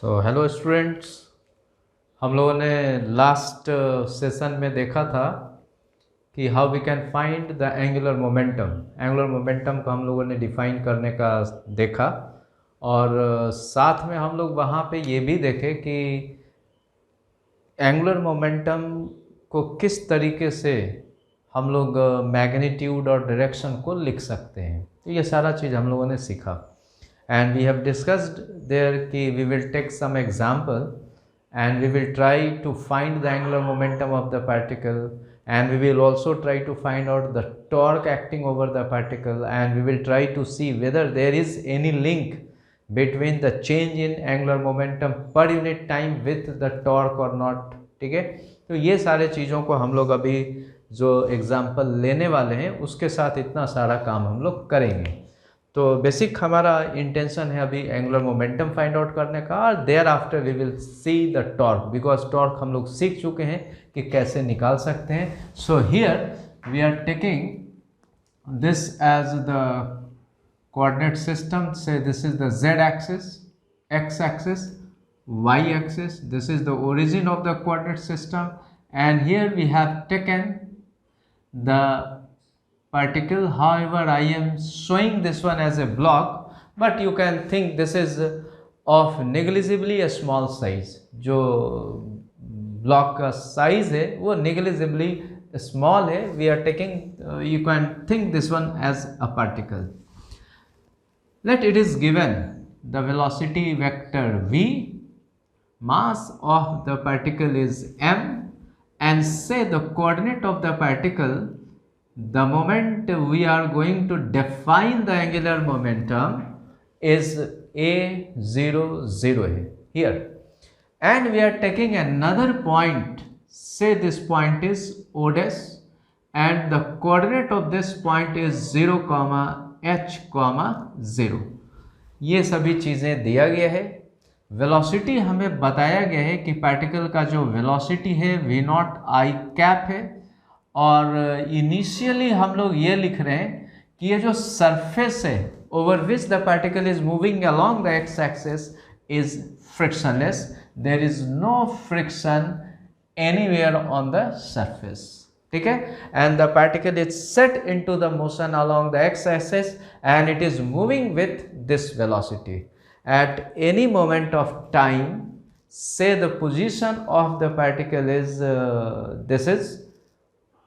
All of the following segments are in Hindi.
तो हेलो स्टूडेंट्स, हम लोगों ने लास्ट सेशन में देखा था कि how we can find the angular momentum. Angular momentum को हम लोगों ने डिफाइन करने का देखा और साथ में हम लोग वहाँ पे ये भी देखे कि एंगुलर मोमेंटम को किस तरीके से हम लोग मैग्नीट्यूड और डायरेक्शन को लिख सकते हैं। तो ये सारा चीज़ हम लोगों ने सीखा and we have discussed there कि we will take some example and we will try to find the angular momentum of the particle, and we will also try to find out the torque acting over the particle, and we will try to see whether there is any link between the change in angular momentum per unit time with the torque or not। ठीक है, तो ये सारे चीज़ों को हम लोग अभी जो एग्जाम्पल लेने वाले हैं उसके साथ इतना सारा काम हम लोग करेंगे। तो बेसिक हमारा इंटेंशन है अभी एंगुलर मोमेंटम फाइंड आउट करने का, और there after we will see the torque, because torque हम लोग सीख चुके हैं कि कैसे निकाल सकते हैं। So here we are taking this as the coordinate system. Say this is the z axis, x axis, y axis, this is the origin of the coordinate system, and here we have taken the particle. However, I am showing this one as a block, but you can think this is of negligibly a small size। जो ब्लॉक का साइज है वो negligibly small है। We are taking you can think this one as a particle। Let it is given the velocity vector v, mass of the particle is m, and say the coordinate of the particle, the moment we are going to define the angular momentum is a0 0 here, and we are taking another point, say this point is o dash, and the coordinate of this point is 0 h 0। ये सभी चीज़ें दिया गया है। वेलोसिटी हमें बताया गया है कि पार्टिकल का जो वेलोसिटी है v नॉट आई कैप है, और इनिशियली हम लोग ये लिख रहे हैं कि ये जो सरफेस है over which the particle is moving along the x axis is frictionless, there is no friction anywhere on the surface. ठीक है, and the particle is set into the motion along the x axis and it is moving with this velocity at any moment of time। say the position of the particle is this is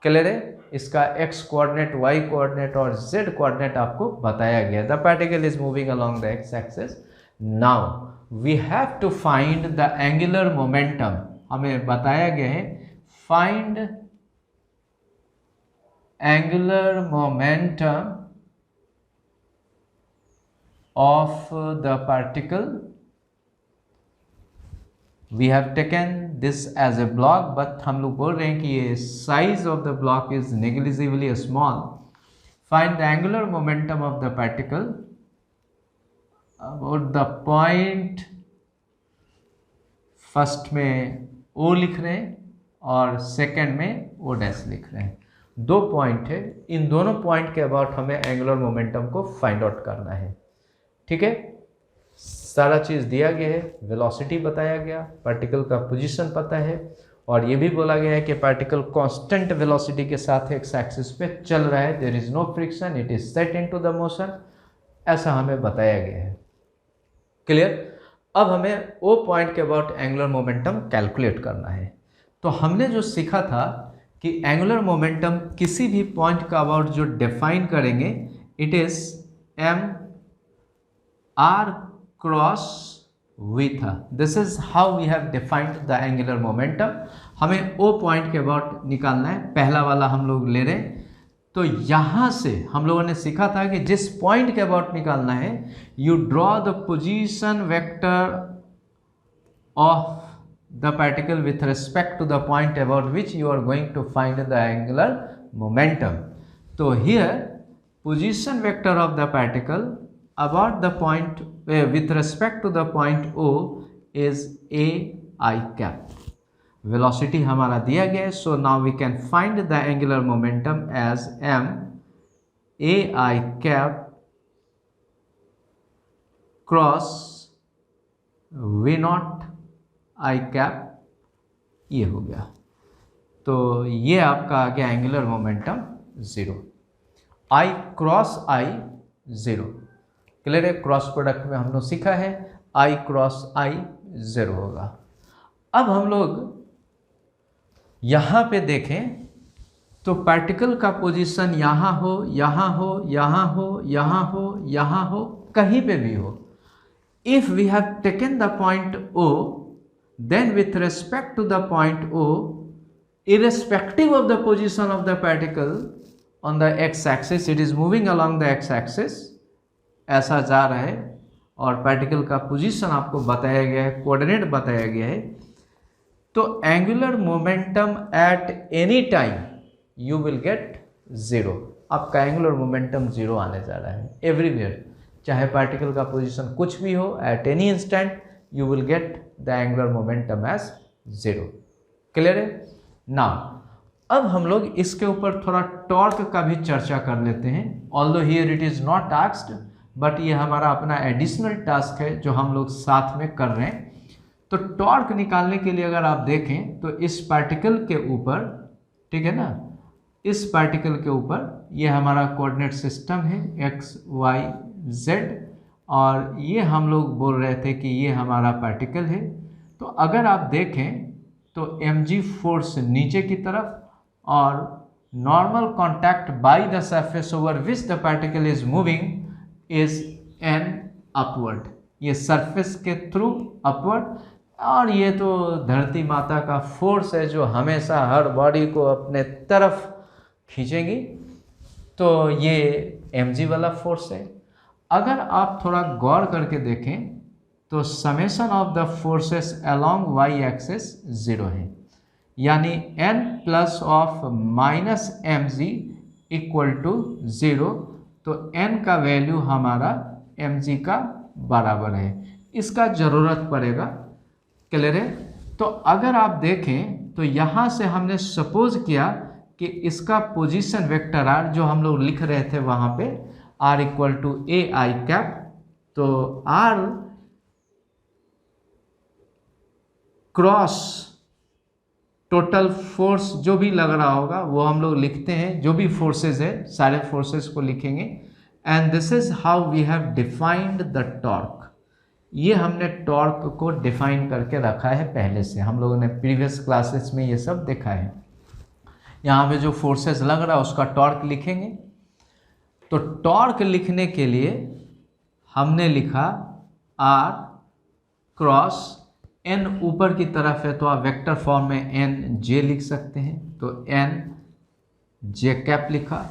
clear है। इसका x कोऑर्डिनेट, y कोऑर्डिनेट और z कोऑर्डिनेट आपको बताया गया। The particle is moving along the x axis. Now we have to find the angular momentum. हमें बताया गया है find angular momentum of the particle। we have taken this as a block, but हम लोग बोल रहे हैं कि ये size of the block is negligibly small। find the angular momentum of the particle about the point, first में O लिख रहे हैं और सेकेंड में O डैश लिख रहे हैं। दो पॉइंट है, इन दोनों पॉइंट के अबाउट हमें एंगुलर मोमेंटम को फाइंड आउट करना है। ठीक है, सारा चीज़ दिया गया है, वेलोसिटी बताया गया, पार्टिकल का पोजीशन पता है, और ये भी बोला गया है कि पार्टिकल कांस्टेंट वेलोसिटी के साथ एक्स एक्सिस पे चल रहा है, there is no friction, it is set into the motion, ऐसा हमें बताया गया है। क्लियर। अब हमें ओ पॉइंट के अबाउट एंगुलर मोमेंटम कैलकुलेट करना है। तो हमने जो सीखा था कि एंगुलर मोमेंटम किसी भी पॉइंट का अबाउट जो डिफाइन करेंगे, it is m r cross v था। This is how we have defined the angular momentum. हमें ओ पॉइंट के अबाउट निकालना है, पहला वाला हम लोग ले रहे हैं। तो यहाँ से हम लोगों ने सीखा था कि जिस पॉइंट के अबाउट निकालना है, you draw the position vector of the particle with respect to the point about which you are going to find the angular momentum. तो here position vector of the particle about the point with respect to the point O is a I cap। velocity हमारा दिया गया है, so now we can find the angular momentum as m a I cap cross v naught I cap, ये हो गया। तो ये आपका आ गया angular momentum 0। I cross I 0, clear है। क्रॉस प्रोडक्ट में हम लोग सीखा है आई क्रॉस आई 0 होगा। अब हम लोग यहाँ पे देखें तो पार्टिकल का पोजीशन यहाँ हो, यहाँ हो, यहाँ हो, यहाँ हो, यहाँ हो, कहीं पे भी हो। If we have taken the point O, then with respect to the point O, irrespective of the position of the particle on the x-axis, it is moving along the x-axis, ऐसा जा रहा है और पार्टिकल का पोजीशन आपको बताया गया है, कोऑर्डिनेट बताया गया है। तो angular momentum at any time you will gate 0। आपका एंगुलर मोमेंटम 0 आने जा रहा है एवरीवेयर, चाहे पार्टिकल का पोजीशन कुछ भी हो, at any instant you will get the angular momentum as 0। Clear है। नाउ अब हम लोग इसके ऊपर थोड़ा टॉर्क का भी चर्चा कर लेते हैं। Although here it is not tasked, but ये हमारा अपना एडिशनल टास्क है जो हम लोग साथ में कर रहे हैं। तो टॉर्क निकालने के लिए अगर आप देखें तो इस पार्टिकल के ऊपर, ठीक है ना, इस पार्टिकल के ऊपर ये हमारा कोऑर्डिनेट सिस्टम है x y z, और ये हम लोग बोल रहे थे कि ये हमारा पार्टिकल है। तो अगर आप देखें तो mg फोर्स नीचे की तरफ और normal contact by the surface over which the particle is moving is n upward, ये सरफेस के थ्रू अपवर्ड। और ये तो धरती माता का फोर्स है जो हमेशा हर बॉडी को अपने तरफ खींचेगी, तो ये mg वाला फोर्स है। अगर आप थोड़ा गौर करके देखें तो summation of the forces along y axis 0 है, यानी n plus of minus mg equal to 0। तो n का वैल्यू हमारा mg का बराबर है, इसका ज़रूरत पड़ेगा। क्लियर है। तो अगर आप देखें तो यहाँ से हमने सपोज किया कि इसका पोजीशन वेक्टर r जो हम लोग लिख रहे थे वहाँ पे r equal to A I cap, तो r क्रॉस टोटल फोर्स जो भी लग रहा होगा वो हम लोग लिखते हैं, जो भी फोर्सेस है सारे फोर्सेस को लिखेंगे। And this is how we have defined the torque. ये हमने टॉर्क को डिफाइन करके रखा है पहले से, हम लोगों ने प्रीवियस क्लासेस में ये सब देखा है। यहाँ पे जो फोर्सेस लग रहा है उसका टॉर्क लिखेंगे। तो टॉर्क लिखने के लिए हमने लिखा r क्रॉस n, ऊपर की तरफ है तो आप वेक्टर फॉर्म में n j लिख सकते हैं, तो n j कैप लिखा।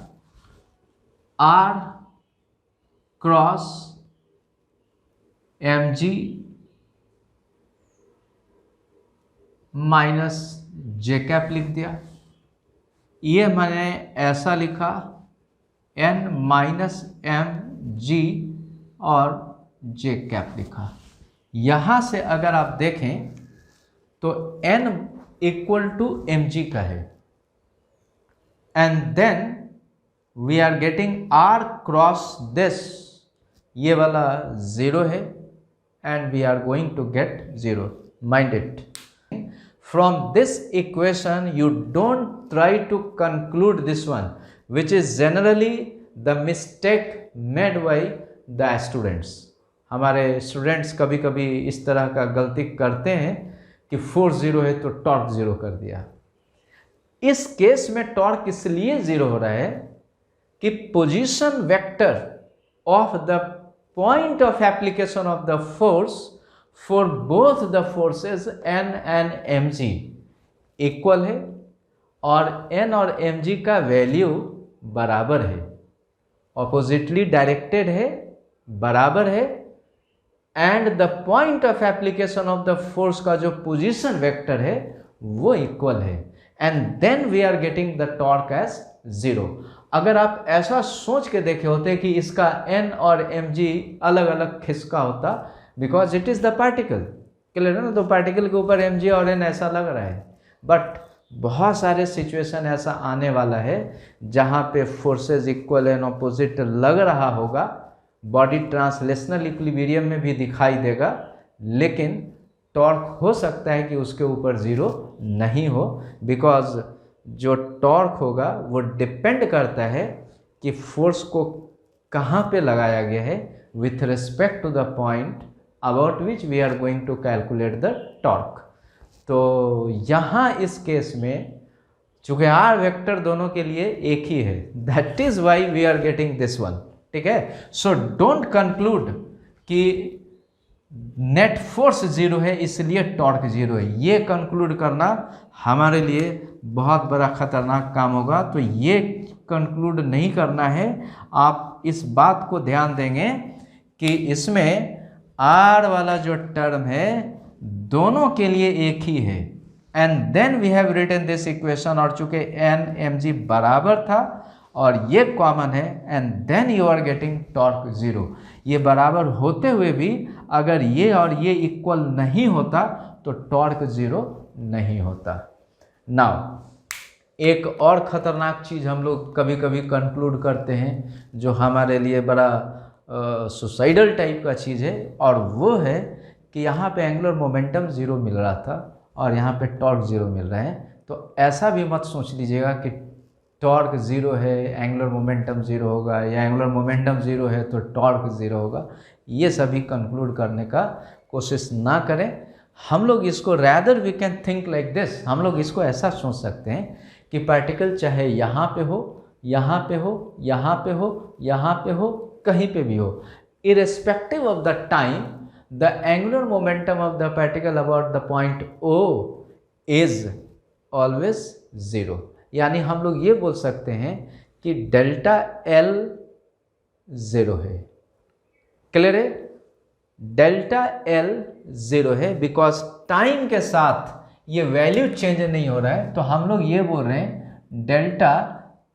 r cross mg minus j cap लिख दिया। ये मैंने ऐसा लिखा n माइनस mg और j कैप लिखा। यहाँ से अगर आप देखें तो n इक्वल टू mg का है, and then we are getting r cross this, ये वाला 0 है, and we are going to get 0। Mind it. From this equation you don't try to conclude this one, which is generally the mistake made by the students. हमारे स्टूडेंट्स कभी कभी इस तरह का गलती करते हैं कि फोर्स 0 है तो टॉर्क 0 कर दिया। इस केस में टॉर्क इसलिए 0 हो रहा है कि position vector of the point of application of the force for both the forces n and mg equal है, और n और mg का वैल्यू बराबर है, ऑपोजिटली डायरेक्टेड है, बराबर है, and the point of application of the force का जो पोजीशन वेक्टर है वो इक्वल है, and then we are getting the torque as 0। अगर आप ऐसा सोच के देखे होते कि इसका n और mg अलग अलग खिसका होता, because it is the particle, clear है ना, तो पार्टिकल के ऊपर mg और n ऐसा लग रहा है, बट बहुत सारे सिचुएशन ऐसा आने वाला है जहाँ पे फोर्सेस इक्वल एंड ऑपोजिट लग रहा होगा, बॉडी ट्रांसलेशनल इक्विलिब्रियम में भी दिखाई देगा, लेकिन टॉर्क हो सकता है कि उसके ऊपर ज़ीरो नहीं हो, बिकॉज जो टॉर्क होगा वो डिपेंड करता है कि फोर्स को कहाँ पे लगाया गया है with respect to the point about which we are going to calculate the torque. तो यहाँ इस केस में चूँकि आर वेक्टर दोनों के लिए एक ही है, that is why we are getting this one. ठीक है, सो डोंट कंक्लूड कि नेट फोर्स जीरो है इसलिए टॉर्क जीरो है, ये कंक्लूड करना हमारे लिए बहुत बड़ा खतरनाक काम होगा। तो ये कंक्लूड नहीं करना है, आप इस बात को ध्यान देंगे कि इसमें आर वाला जो टर्म है दोनों के लिए एक ही है, and then we have written this equation, और चूंकि एन एम जी बराबर था और ये कॉमन है, and then you are getting torque zero. ये बराबर होते हुए भी अगर ये और ये इक्वल नहीं होता तो टॉर्क जीरो नहीं होता। नाउ एक और ख़तरनाक चीज़ हम लोग कभी कभी कंक्लूड करते हैं जो हमारे लिए बड़ा सुसाइडल टाइप का चीज़ है, और वो है कि यहाँ पे एंगुलर मोमेंटम ज़ीरो मिल रहा था और यहाँ पे टॉर्क ज़ीरो मिल रहा है। तो ऐसा भी मत सोच लीजिएगा कि टॉर्क ज़ीरो है एंगुलर मोमेंटम ज़ीरो होगा, या एंगुलर मोमेंटम ज़ीरो है तो टॉर्क ज़ीरो होगा। ये सभी कंक्लूड करने का कोशिश ना करें। हम लोग इसको rather we can think like this, हम लोग इसको ऐसा सोच सकते हैं कि पार्टिकल चाहे यहाँ पे हो, यहाँ पे हो, यहाँ पे हो, यहाँ पे हो, कहीं पे भी हो, irrespective of the time the angular momentum of the particle about the point O is always zero. यानी हम लोग ये बोल सकते हैं कि डेल्टा एल ज़ीरो है। क्लियर है? डेल्टा एल ज़ीरो है बिकॉज टाइम के साथ ये वैल्यू चेंज नहीं हो रहा है। तो हम लोग ये बोल रहे हैं delta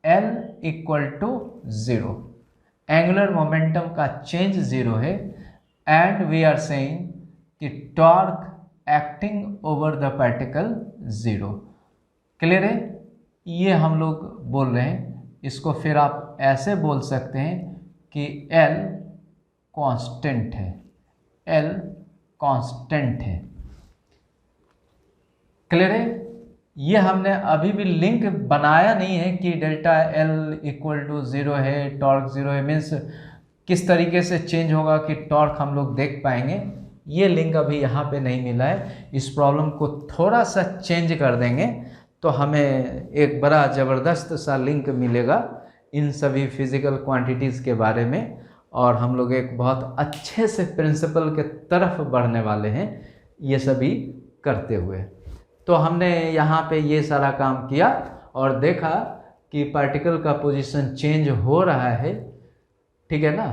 L equal to zero, angular momentum का चेंज ज़ीरो है, एंड वी आर सेइंग कि torque acting over the particle zero. Clear है? ये हम लोग बोल रहे हैं। इसको फिर आप ऐसे बोल सकते हैं कि L कांस्टेंट है, L कांस्टेंट है। क्लियर है? ये हमने अभी भी लिंक बनाया नहीं है कि delta L equal to zero है, टॉर्क ज़ीरो है, मीन्स किस तरीके से चेंज होगा कि टॉर्क हम लोग देख पाएंगे, ये लिंक अभी यहाँ पे नहीं मिला है। इस प्रॉब्लम को थोड़ा सा चेंज कर देंगे तो हमें एक बड़ा ज़बरदस्त सा लिंक मिलेगा इन सभी फिज़िकल क्वांटिटीज़ के बारे में, और हम लोग एक बहुत अच्छे से प्रिंसिपल के तरफ बढ़ने वाले हैं ये सभी करते हुए। तो हमने यहाँ पे ये सारा काम किया और देखा कि पार्टिकल का पोजीशन चेंज हो रहा है, ठीक है ना,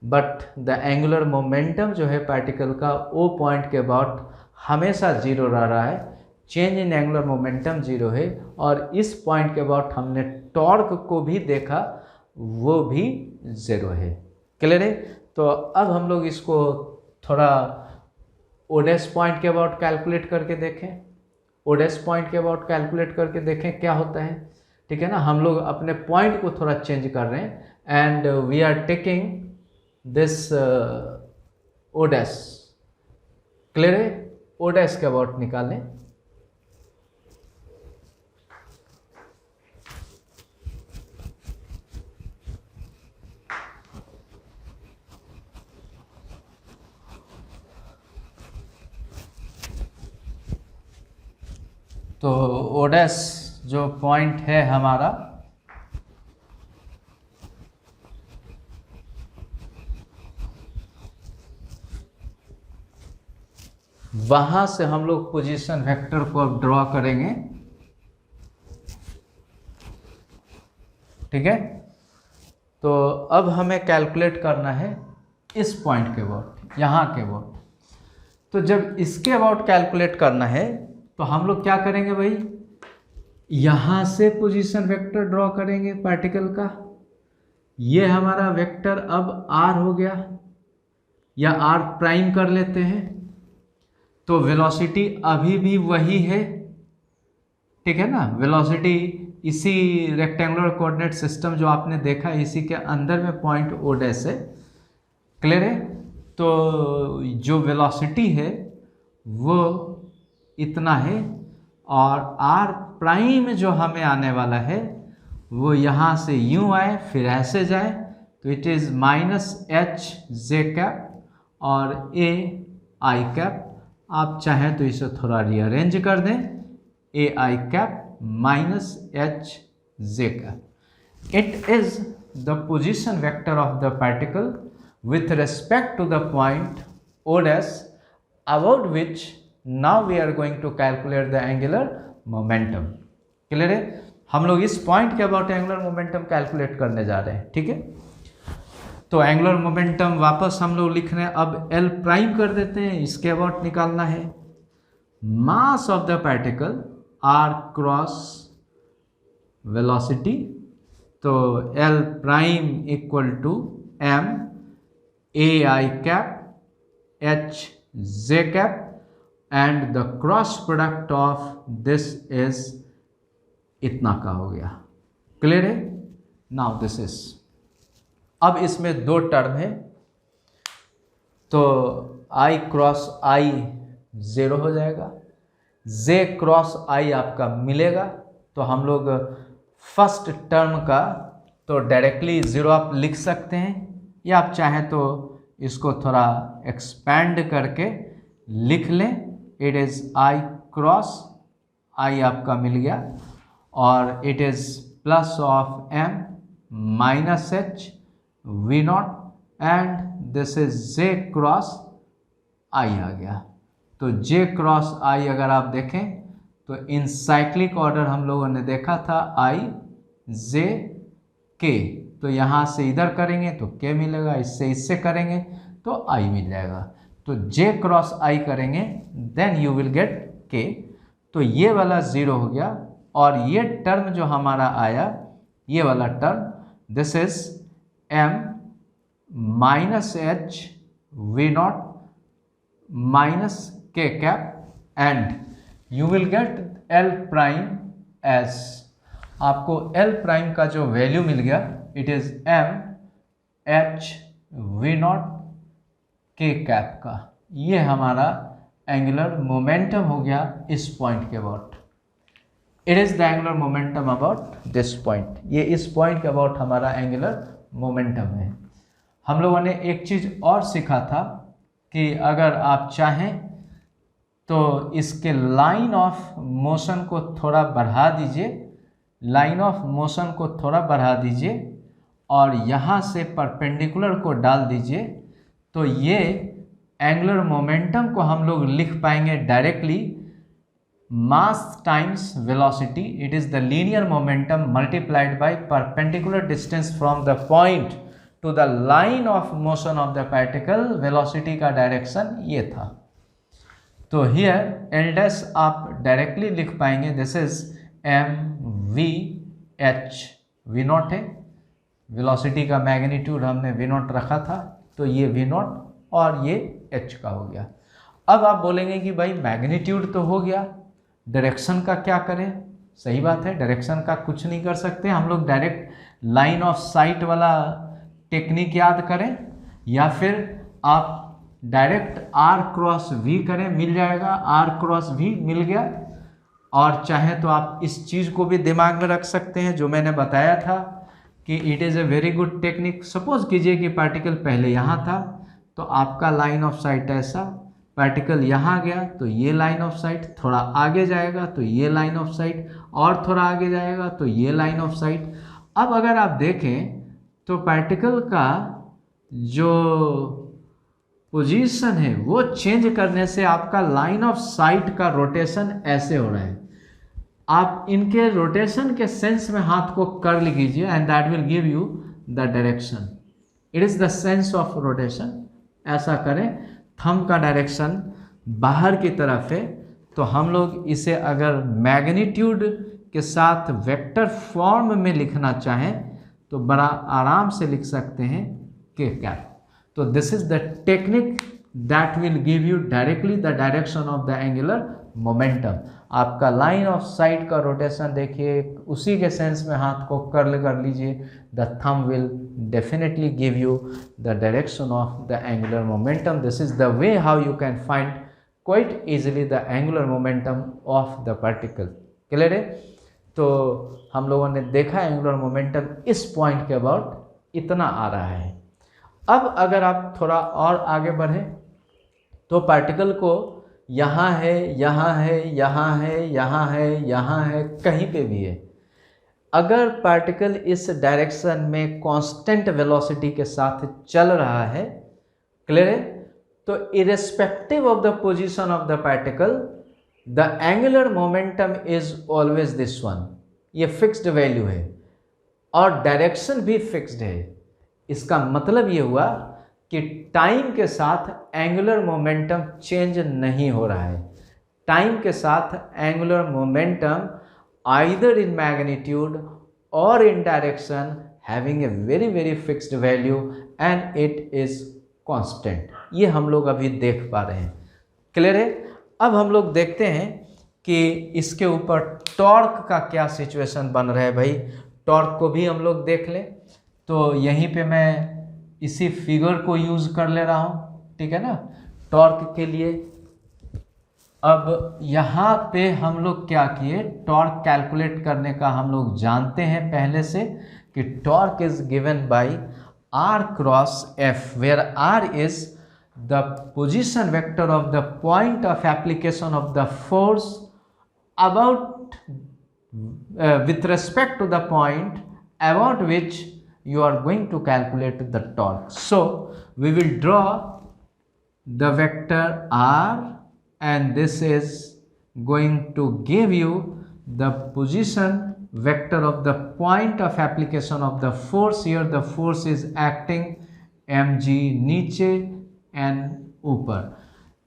बट द एंगुलर मोमेंटम जो है पार्टिकल का ओ पॉइंट के अबाउट हमेशा ज़ीरो रह रहा है, change in angular momentum zero है, और इस पॉइंट के अबाउट हमने टॉर्क को भी देखा वो भी ज़ीरो है। क्लियर है? तो अब हम लोग इसको थोड़ा ओडेस पॉइंट के अबाउट कैलकुलेट करके देखें, ओडेस पॉइंट के अबाउट कैलकुलेट करके देखें क्या होता है। ठीक है ना, हम लोग अपने पॉइंट को थोड़ा चेंज कर रहे हैं, and we are taking this O dash. Clear है? ओडेस के अबाउट निकालें। तो ओडेस जो पॉइंट है हमारा, वहाँ से हम लोग पोजीशन वेक्टर को अब ड्रॉ करेंगे। ठीक है, तो अब हमें कैलकुलेट करना है इस पॉइंट के अबाउट, यहाँ के अबाउट। तो जब इसके अबाउट कैलकुलेट करना है तो हम लोग क्या करेंगे भाई, यहाँ से पोजीशन वेक्टर ड्रॉ करेंगे पार्टिकल का। ये हमारा वेक्टर अब r हो गया, या r प्राइम कर लेते हैं। तो वेलोसिटी अभी भी वही है, ठीक है ना, वेलोसिटी इसी रेक्टेंगुलर कोऑर्डिनेट सिस्टम जो आपने देखा इसी के अंदर में पॉइंट ओ डैश है। क्लियर है? तो जो वेलोसिटी है वो इतना है, और आर प्राइम जो हमें आने वाला है वो यहाँ से यूँ आए फिर ऐसे जाए, तो इट इज़ -HJ कैप और AI कैप। आप चाहें तो इसे थोड़ा रीअरेंज कर दें, AI cap -HJ cap. It is the position vector of the particle with respect to the point O dash about which now we are going to calculate the angular momentum। Clear है? हम लोग इस पॉइंट के अबाउट एंगुलर मोमेंटम कैलकुलेट करने जा रहे हैं। ठीक है, तो एंगुलर मोमेंटम वापस हम लोग लिख रहे हैं, अब L प्राइम कर देते हैं, इसके अबाउट निकालना है। Mass of the particle R cross velocity, तो L prime equal to M AI cap HJ cap and the cross product of this is इतना का हो गया। क्लियर है? नाउ दिस इज, अब इसमें दो टर्म है, तो I क्रॉस I 0 हो जाएगा, J क्रॉस I आपका मिलेगा। तो हम लोग फर्स्ट टर्म का तो डायरेक्टली 0 आप लिख सकते हैं, या आप चाहें तो इसको थोड़ा एक्सपैंड करके लिख लें। It is I cross I आपका मिल गया, और it is plus of M minus H V not, and this is J cross I आ गया। तो J क्रॉस I अगर आप देखें तो इन साइक्लिक ऑर्डर हम लोगों ने देखा था I J K, तो यहाँ से इधर करेंगे तो K मिलेगा, इससे करेंगे तो I मिल जाएगा। तो J क्रॉस I करेंगे then you will get K। तो ये वाला 0 हो गया, और ये टर्म जो हमारा आया, ये वाला term this is M minus H V naught minus K cap, and you will get L prime as, आपको L प्राइम का जो वैल्यू मिल गया it is M H V naught K cap का। ये हमारा एंगुलर मोमेंटम हो गया इस पॉइंट के about. It is the angular momentum about this point, ये इस पॉइंट के अबाउट हमारा एंगुलर मोमेंटम है। हम लोगों ने एक चीज़ और सीखा था कि अगर आप चाहें तो इसके लाइन ऑफ मोशन को थोड़ा बढ़ा दीजिए, लाइन ऑफ मोशन को थोड़ा बढ़ा दीजिए और यहाँ से परपेंडिकुलर को डाल दीजिए, तो ये एंगुलर मोमेंटम को हम लोग लिख पाएंगे directly mass times velocity. It is the linear momentum multiplied by perpendicular distance from the point to the line of motion of the particle. Velocity का डायरेक्शन ये था। तो हियर एल डैश आप डायरेक्टली लिख पाएंगे, this is m v h, we naught है, वेलोसिटी का मैग्नीट्यूड हमने वी नॉट रखा था, तो ये वी नॉट और ये एच का हो गया। अब आप बोलेंगे कि भाई मैग्नीट्यूड तो हो गया, डायरेक्शन का क्या करें? सही बात है, डायरेक्शन का कुछ नहीं कर सकते, हम लोग डायरेक्ट लाइन ऑफ साइट वाला टेक्निक याद करें, या फिर आप डायरेक्ट आर क्रॉस वी करें, मिल जाएगा, आर क्रॉस वी मिल गया। और चाहे तो आप इस चीज़ को भी दिमाग में रख सकते हैं जो मैंने बताया था कि it is a very good technique. Suppose कीजिए कि पार्टिकल पहले यहाँ था, तो आपका लाइन ऑफ साइट ऐसा, पार्टिकल यहाँ गया तो ये लाइन ऑफ साइट, थोड़ा आगे जाएगा तो ये लाइन ऑफ साइट, और थोड़ा आगे जाएगा तो ये लाइन ऑफ साइट। अब अगर आप देखें तो पार्टिकल का जो पोजीशन है वो चेंज करने से आपका लाइन ऑफ साइट का रोटेशन ऐसे हो रहा है। आप इनके रोटेशन के सेंस में हाथ को कर लीजिए and that will give you the direction. It is the sense of rotation. ऐसा करें, थंब का डायरेक्शन बाहर की तरफ है, तो हम लोग इसे अगर मैग्नीट्यूड के साथ वेक्टर फॉर्म में लिखना चाहें तो बड़ा आराम से लिख सकते हैं के कैप। तो this is the technique that will give you directly the direction of the angular momentum. आपका लाइन ऑफ साइट का रोटेशन देखिए, उसी के सेंस में हाथ को कर्ल कर लीजिए. The thumb will definitely give you the direction of the angular momentum. This is the way how you can find quite easily the angular momentum of the particle. Clear है? तो हम लोगों ने देखा एंगुलर मोमेंटम इस पॉइंट के अबाउट इतना आ रहा है. अब अगर आप थोड़ा और आगे बढ़ें तो पार्टिकल को यहाँ है, यहाँ है, यहाँ है, यहाँ है, यहाँ है, कहीं पे भी है. अगर पार्टिकल इस डायरेक्शन में कांस्टेंट वेलोसिटी के साथ चल रहा है, क्लियर है, तो irrespective of the position of the particle the angular momentum is always this one. ये फिक्स्ड वैल्यू है और डायरेक्शन भी फिक्स्ड है. इसका मतलब ये हुआ कि टाइम के साथ एंगुलर मोमेंटम चेंज नहीं हो रहा है. टाइम के साथ angular momentum either in magnitude or in direction having a very very fixed value and it is constant. ये हम लोग अभी देख पा रहे हैं. क्लियर है? अब हम लोग देखते हैं कि इसके ऊपर टॉर्क का क्या सिचुएशन बन रहा है. भाई टॉर्क को भी हम लोग देख लें. तो यहीं पे मैं इसी फिगर को यूज़ कर ले रहा हूँ, ठीक है ना, टॉर्क के लिए. अब यहाँ पे हम लोग क्या किए, टॉर्क कैलकुलेट करने का हम लोग जानते हैं पहले से कि torque is given by r cross f, where r is the position vector of the point of application of the force about with respect to the point about which you are going to calculate the torque. So we will draw the vector r and this is going to give you the position vector of the point of application of the force. Here the force is acting mg नीचे and ऊपर.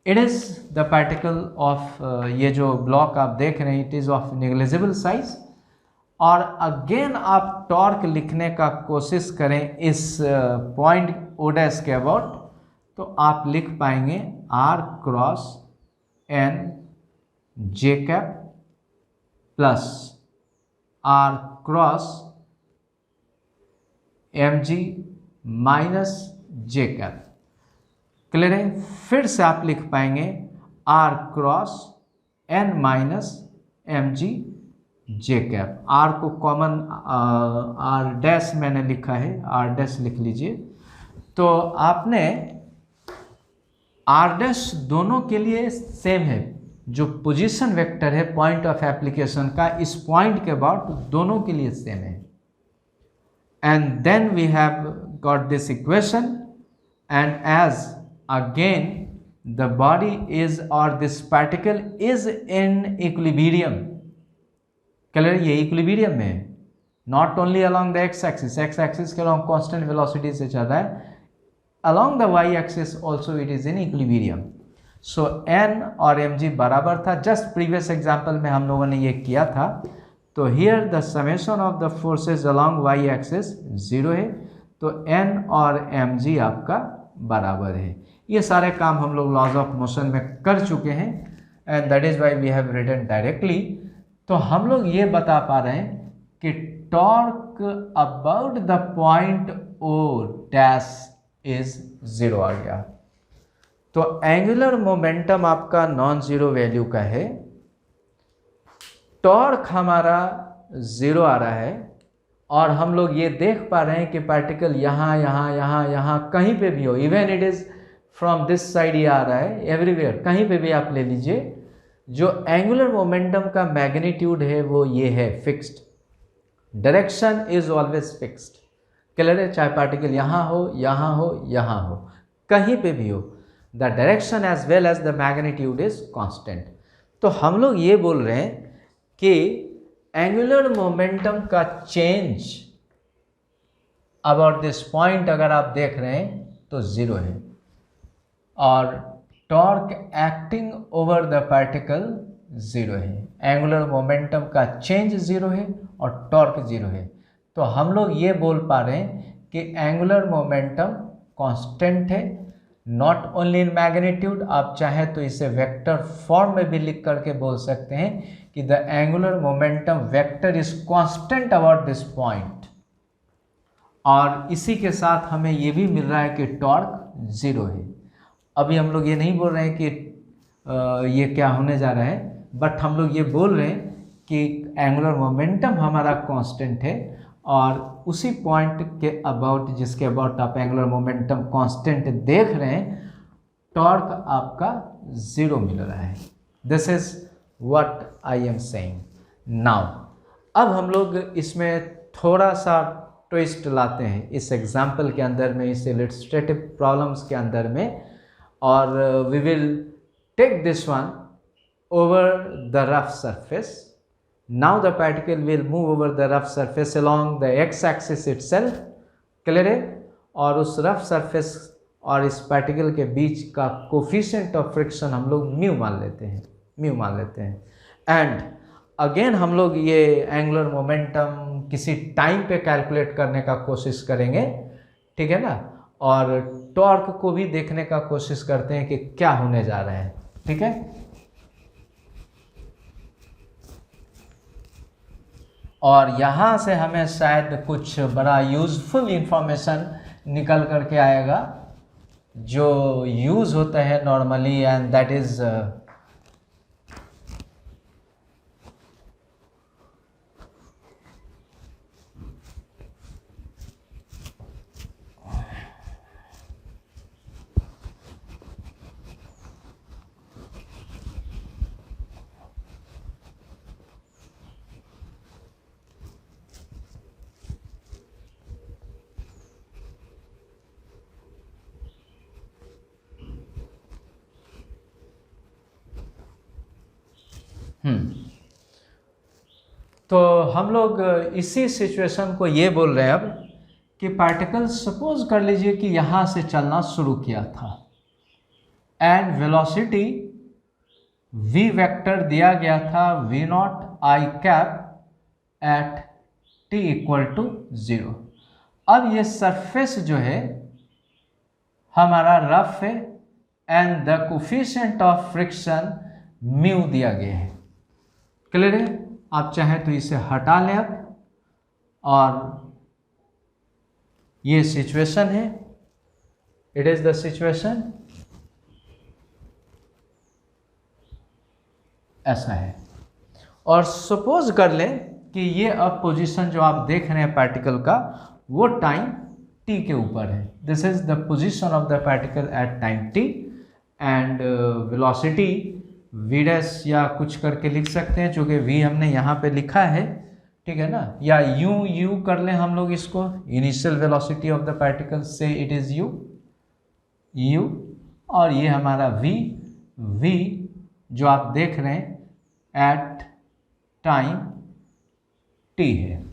It is the particle of ये जो ब्लॉक आप देख रहे हैं, it is of negligible size. और अगेन आप टॉर्क लिखने का कोशिश करें इस पॉइंट ओ डैश के अबाउट, तो आप लिख पाएंगे r cross n J cap plus r cross mg minus जे कैप. क्लियर है? फिर से आप लिख पाएंगे r cross n minus mg J cap. R को कॉमन आर डैश मैंने लिखा है, आर डैश लिख लीजिए. तो आपने आर डैश दोनों के लिए सेम है. जो पोजीशन वेक्टर है पॉइंट ऑफ एप्लीकेशन का इस पॉइंट के अबाउट दोनों के लिए सेम है. And then we have got this equation and as again the body is or this particle is in equilibrium. Clear? ये इक्विलिब्रियम में है, not only along the x axis, x axis के अलॉन्ग कांस्टेंट वेलोसिटी से चल रहा है, along the y axis also it is in equilibrium. So N और एम जी बराबर था. जस्ट प्रीवियस एग्जाम्पल में हम लोगों ने ये किया था. तो here the summation of the forces along y axis 0 है, तो एन और एम जी आपका बराबर है. ये सारे काम हम लोग लॉज ऑफ मोशन में कर चुके हैं and that is why we have written directly. तो हम लोग ये बता पा रहे हैं कि torque about the point O dash is 0 आ गया. तो एंगुलर मोमेंटम आपका नॉन जीरो वैल्यू का है, टॉर्क हमारा 0 आ रहा है और हम लोग ये देख पा रहे हैं कि पार्टिकल यहाँ यहाँ यहाँ यहाँ कहीं पे भी हो, even it is from this side ये आ रहा है, एवरीवेयर कहीं पे भी आप ले लीजिए, जो एंगुलर मोमेंटम का मैग्नीट्यूड है वो ये है fixed. Direction is always fixed. Clear है? चाहे पार्टिकल यहाँ हो, यहाँ हो, यहाँ हो, कहीं पे भी हो, the direction as well as the magnitude is constant. तो हम लोग ये बोल रहे हैं कि एंगुलर मोमेंटम का चेंज अबाउट दिस पॉइंट अगर आप देख रहे हैं तो 0 है और torque acting over the particle 0 है. एंगुलर मोमेंटम का चेंज 0 है और टॉर्क 0 है. तो हम लोग ये बोल पा रहे हैं कि एंगुलर मोमेंटम कांस्टेंट है नॉट ओनली इन मैग्नीट्यूड, आप चाहें तो इसे वेक्टर फॉर्म में भी लिख करके बोल सकते हैं कि the angular momentum vector is constant about this point. और इसी के साथ हमें ये भी मिल रहा है कि टॉर्क 0 है। अभी हम लोग ये नहीं बोल रहे हैं कि ये क्या होने जा रहा है, बट हम लोग ये बोल रहे हैं कि एंगुलर मोमेंटम हमारा कांस्टेंट है और उसी पॉइंट के अबाउट, जिसके अबाउट आप एंगुलर मोमेंटम कांस्टेंट देख रहे हैं, टॉर्क आपका 0 मिल रहा है। This is what I am saying now. अब हम लोग इसमें थोड़ा सा ट्विस्ट लाते हैं इस एग्जाम्पल के अंदर में, इस इलस्ट्रेटिव प्रॉब्लम्स के अंदर में, और we will take this one over the rough surface. Now the particle will move over the rough surface along the x-axis itself, clear है? और उस रफ सरफेस और इस पार्टिकल के बीच का कोफिशिएंट ऑफ फ्रिक्शन हम लोग म्यू मान लेते हैं, एंड अगेन हम लोग ये एंगुलर मोमेंटम किसी टाइम पे कैलकुलेट करने का कोशिश करेंगे, ठीक है ना, और टॉर्क को भी देखने का कोशिश करते हैं कि क्या होने जा रहा है, ठीक है। और यहाँ से हमें शायद कुछ बड़ा यूज़फुल इंफॉर्मेशन निकल करके आएगा जो यूज़ होता है नॉर्मली, एंड दैट इज़ तो हम लोग इसी सिचुएशन को ये बोल रहे हैं अब कि पार्टिकल सपोज कर लीजिए कि यहाँ से चलना शुरू किया था एंड वेलोसिटी v वेक्टर दिया गया था v0 i cap at t equal to 0। अब ये सरफेस जो है हमारा रफ है and the coefficient of friction mu दिया गया है, क्लियर है। आप चाहें तो इसे हटा लें अब, और ये सिचुएशन है, इट इज द सिचुएशन, ऐसा है। और सपोज कर लें कि ये अब पोजीशन जो आप देख रहे हैं पार्टिकल का, वो टाइम t के ऊपर है। This is the position of the particle at time t, and velocity v dash या कुछ करके लिख सकते हैं, चूँकि v हमने यहाँ पे लिखा है, ठीक है ना, या u कर लें हम लोग इसको, initial velocity of the particle से इट इज़ u, और ये हमारा v जो आप देख रहे हैं एट टाइम t है।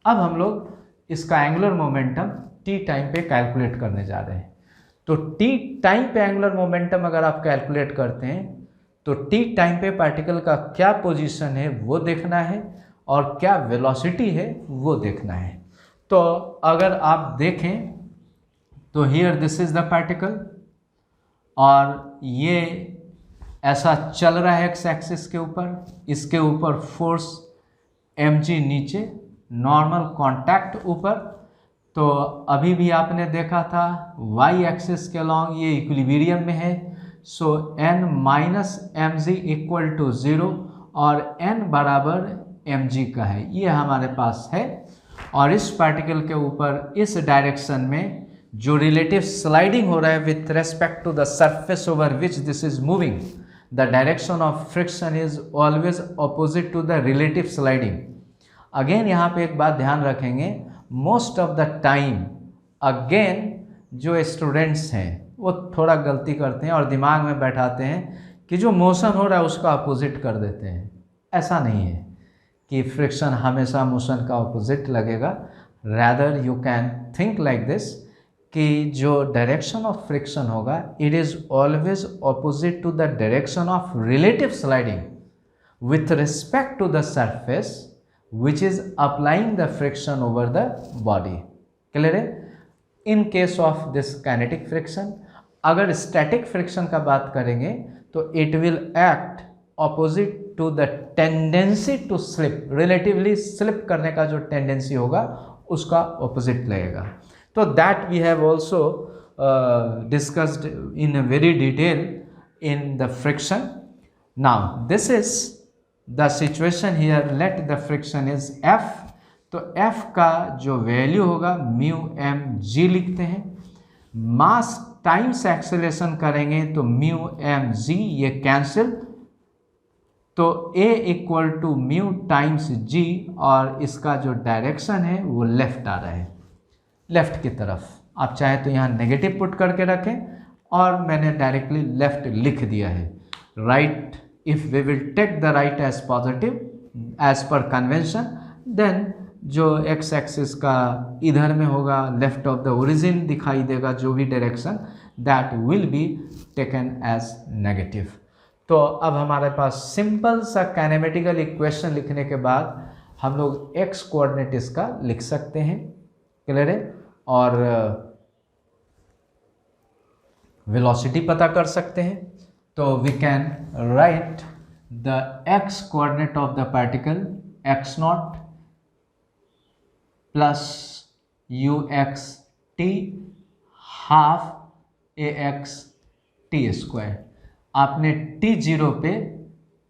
अब हम लोग इसका एंगुलर मोमेंटम t टाइम पे कैलकुलेट करने जा रहे हैं। तो t टाइम पे एंगुलर मोमेंटम अगर आप कैलकुलेट करते हैं तो t टाइम पे पार्टिकल का क्या पोजीशन है वो देखना है और क्या वेलोसिटी है वो देखना है। तो अगर आप देखें तो here this is the particle, और ये ऐसा चल रहा है एक्स एक्सिस के ऊपर, इसके ऊपर फोर्स mg नीचे, नॉर्मल कांटेक्ट ऊपर। तो अभी भी आपने देखा था y एक्सिस के अलॉन्ग ये इक्विलिब्रियम में है, so n minus mg equal to 0 और n बराबर mg का है, ये हमारे पास है। और इस पार्टिकल के ऊपर इस डायरेक्शन में जो रिलेटिव स्लाइडिंग हो रहा है with respect to the surface over which this is moving, the direction of friction is always opposite to the relative sliding. Again यहाँ पे एक बात ध्यान रखेंगे, most of the time again जो स्टूडेंट्स हैं वो थोड़ा गलती करते हैं और दिमाग में बैठाते हैं कि जो मोशन हो रहा है उसका अपोजिट कर देते हैं। ऐसा नहीं है कि फ्रिक्शन हमेशा मोशन का अपोजिट लगेगा, rather you can think like this कि जो डायरेक्शन ऑफ फ्रिक्शन होगा it is always opposite to the direction of relative sliding with respect to the surface which is applying the friction over the body, clear है। in case of this kinetic friction, अगर स्टैटिक फ्रिक्शन का बात करेंगे तो it will act opposite to the tendency to slip, relatively slip करने का जो टेंडेंसी होगा उसका ऑपोजिट लगेगा। तो that we have also discussed in a very detail in the friction. Now this is the situation here, let the friction is f. तो एफ का जो वैल्यू होगा म्यू एम जी लिखते हैं। मास टाइम्स एक्सेलरेशन करेंगे तो म्यू एम जी ये कैंसिल, तो A equal to mu times G, और इसका जो डायरेक्शन है वो लेफ्ट आ रहा है, लेफ्ट की तरफ। आप चाहे तो यहाँ नेगेटिव पुट करके रखें, और मैंने डायरेक्टली लेफ्ट लिख दिया है। Right, if we will take the right as positive as per convention, then जो एक्स एक्सिस का इधर में होगा, लेफ्ट ऑफ द ओरिजिन दिखाई देगा, जो भी direction, that will be taken as negative. तो अब हमारे पास सिंपल सा काइनेमेटिकल इक्वेशन लिखने के बाद हम लोग एक्स कोऑर्डिनेट इसका लिख सकते हैं, क्लियर है, और वेलोसिटी पता कर सकते हैं। तो we can write the x coordinate of the particle x naught plus u x t half a x t square. आपने t0 पे,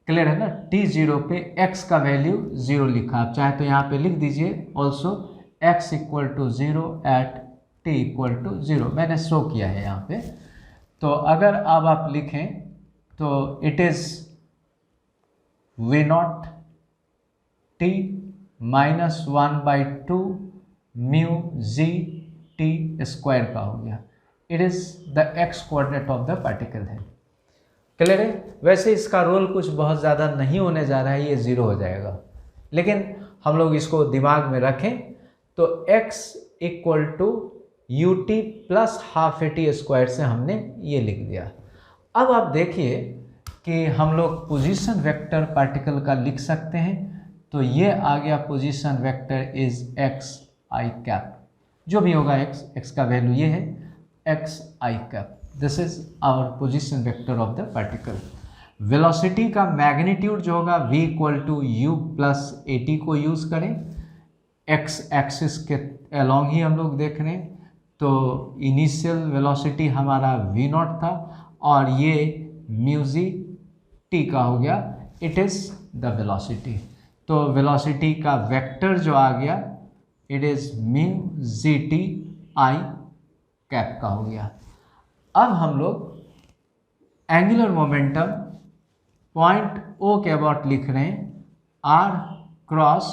क्लियर है ना, t0 पे x का वैल्यू 0 लिखा। आप चाहे तो यहाँ पे लिख दीजिए also x equal to 0 at t equal to 0, मैंने शो किया है यहाँ पे। तो अगर अब आप लिखें तो it is v not t minus 1/2 mu G T square का हो गया। It is the x coordinate of the particle है, क्लियर है। वैसे इसका रोल कुछ बहुत ज़्यादा नहीं होने जा रहा है, ये 0 हो जाएगा, लेकिन हम लोग इसको दिमाग में रखें तो x equal to u t plus half a t square से हमने ये लिख दिया। अब आप देखिए कि हम लोग पोजीशन वेक्टर पार्टिकल का लिख सकते हैं। तो ये आ गया position vector is x i cap, जो भी होगा x का वैल्यू ये है x i cap. This is our position vector of the particle. Velocity का मैग्नीट्यूड जो होगा v equal to u plus a t को यूज़ करें, x एक्सिस के अलॉन्ग ही हम लोग देख रहे हैं। तो इनिशियल वेलोसिटी हमारा v नॉट था, और ये म्यू जी टी का हो गया, इट इज़ द वेलोसिटी। तो वेलोसिटी का वेक्टर जो आ गया it is mu G T I cap का हो गया। अब हम लोग एंगुलर मोमेंटम पॉइंट O के अबाउट लिख रहे हैं, R cross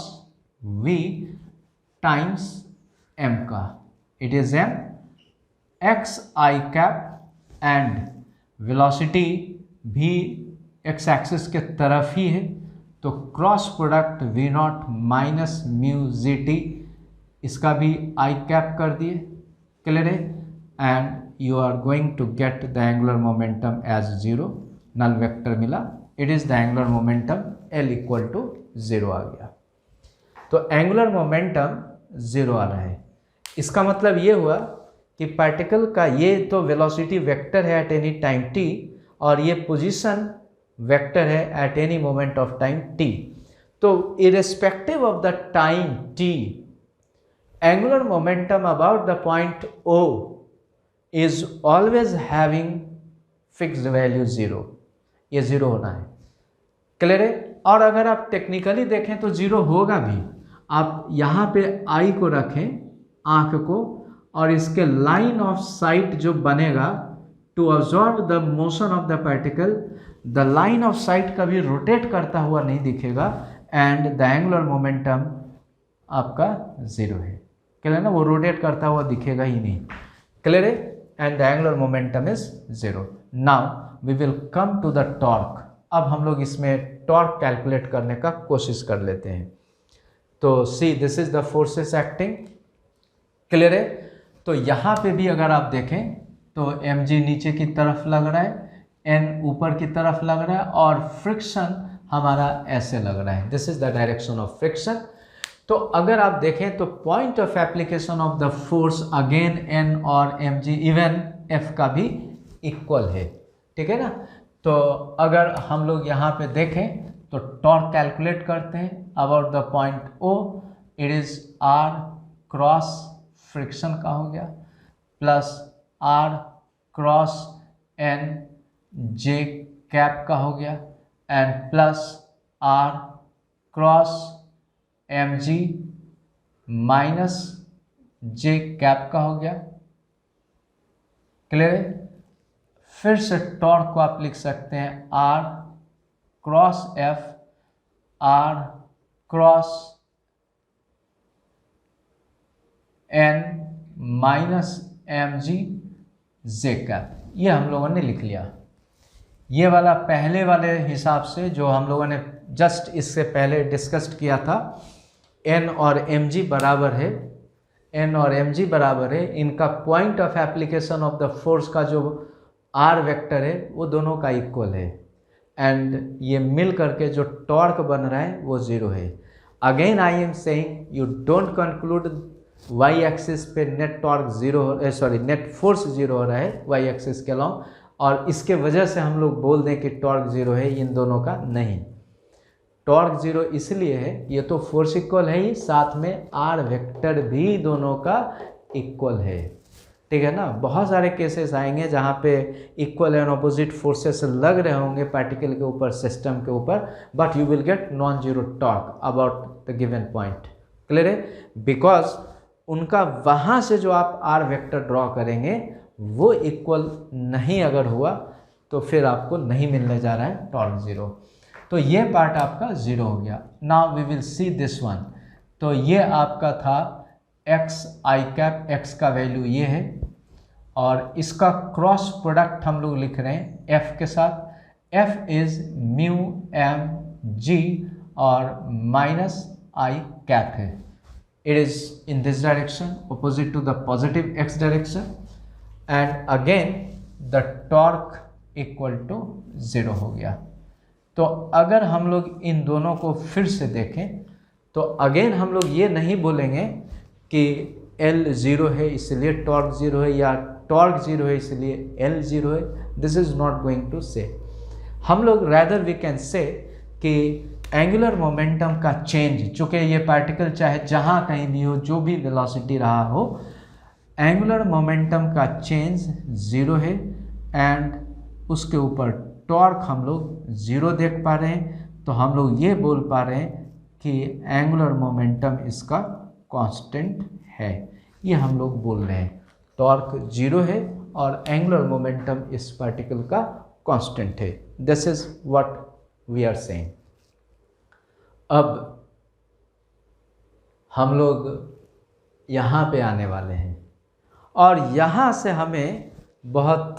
V times M का, it is M x i cap, and velocity भी एक्स एक्सिस के तरफ ही है। तो cross product V naught minus mu G T, इसका भी आई कैप कर दिए, क्लियर है, and you are going to get the angular momentum as 0, null vector मिला, it is the angular momentum L equal to 0 आ गया। तो angular momentum 0 आ रहा है, इसका मतलब ये हुआ कि पार्टिकल का ये तो वेलोसिटी वेक्टर है एट एनी टाइम t, और ये पोजीशन वेक्टर है at any moment of time t। तो irrespective of the time t, angular momentum about the point O is always having fixed value 0, ये 0 होना है, क्लियर है। और अगर आप टेक्निकली देखें तो 0 होगा भी। आप यहाँ पे आई को रखें, आँख को, और इसके लाइन ऑफ साइट जो बनेगा to observe the motion of the particle, the line of sight कभी रोटेट करता हुआ नहीं दिखेगा, एंड द एंगुलर मोमेंटम आपका 0 है, क्लियर ना, वो रोटेट करता हुआ दिखेगा ही नहीं, क्लियर है, and the angular momentum is 0. Now we will come to the torque. अब हम लोग इसमें टॉर्क कैलकुलेट करने का कोशिश कर लेते हैं। तो सी this is the forces acting, clear है। तो यहाँ पे भी अगर आप देखें तो mg नीचे की तरफ लग रहा है, n ऊपर की तरफ लग रहा है, और फ्रिक्शन हमारा ऐसे लग रहा है, this is the direction of friction. तो अगर आप देखें तो point of application of the force again n और mg, इवन f का भी इक्वल है, ठीक है ना। तो अगर हम लोग यहाँ पे देखें तो टॉर्क कैलकुलेट करते हैं about the point O, it is r cross friction का हो गया plus r cross N j cap का हो गया and plus r cross M G minus J cap का हो गया। क्लियर है। फिर से टॉर्क को आप लिख सकते हैं r cross f r cross n minus m g j cap. ये हम लोगों ने लिख लिया। ये वाला पहले वाले हिसाब से जो हम लोगों ने जस्ट इससे पहले डिस्कस्ड किया था, एन और एम जी बराबर है, एन और एम जी बराबर है, इनका point of application of the force का जो आर वेक्टर है वो दोनों का इक्वल है एंड ये मिल करके जो टॉर्क बन रहा है वो ज़ीरो है। Again I am saying you don't conclude y axis पे net torque zero, sorry net force zero हो रहा है वाई एक्सिस के अलॉन्ग, और इसके वजह से हम लोग बोल दें कि टॉर्क ज़ीरो है, इन दोनों का नहीं। टॉर्क ज़ीरो इसलिए है, ये तो फोर्स इक्वल है ही, साथ में आर वेक्टर भी दोनों का इक्वल है, ठीक है ना। बहुत सारे केसेस आएंगे जहाँ पे इक्वल एंड अपोजिट फोर्सेस लग रहे होंगे पार्टिकल के ऊपर, सिस्टम के ऊपर, but you will gate non zero torque about the given point. Clear है। बिकॉज उनका वहाँ से जो आप आर वेक्टर ड्रॉ करेंगे वो इक्वल नहीं अगर हुआ तो फिर आपको नहीं मिलने जा रहा है टॉर्क ज़ीरो। तो ये पार्ट आपका ज़ीरो हो गया। Now we will see this one. तो ये आपका था एक्स आई कैप, एक्स का वैल्यू ये है और इसका क्रॉस प्रोडक्ट हम लोग लिख रहे हैं एफ के साथ। F is mu M g और माइनस आई कैप है। It is in this direction opposite to the positive x direction and again the torque equal to zero हो गया। तो अगर हम लोग इन दोनों को फिर से देखें तो अगेन हम लोग ये नहीं बोलेंगे कि L ज़ीरो है इसलिए टॉर्क ज़ीरो है या टॉर्क ज़ीरो है इसलिए L ज़ीरो है। This is not going to say. हम लोग रैदर वी कैन से कि एंगुलर मोमेंटम का चेंज, चूँकि ये पार्टिकल चाहे जहाँ कहीं भी हो, जो भी वेलोसिटी रहा हो, एंगुलर मोमेंटम का चेंज ज़ीरो है एंड उसके ऊपर टॉर्क हम लोग ज़ीरो देख पा रहे हैं। तो हम लोग ये बोल पा रहे हैं कि एंगुलर मोमेंटम इसका कांस्टेंट है। ये हम लोग बोल रहे हैं टॉर्क ज़ीरो है और एंगुलर मोमेंटम इस पार्टिकल का कांस्टेंट है। This is what we are saying. अब हम लोग यहाँ पे आने वाले हैं और यहाँ से हमें बहुत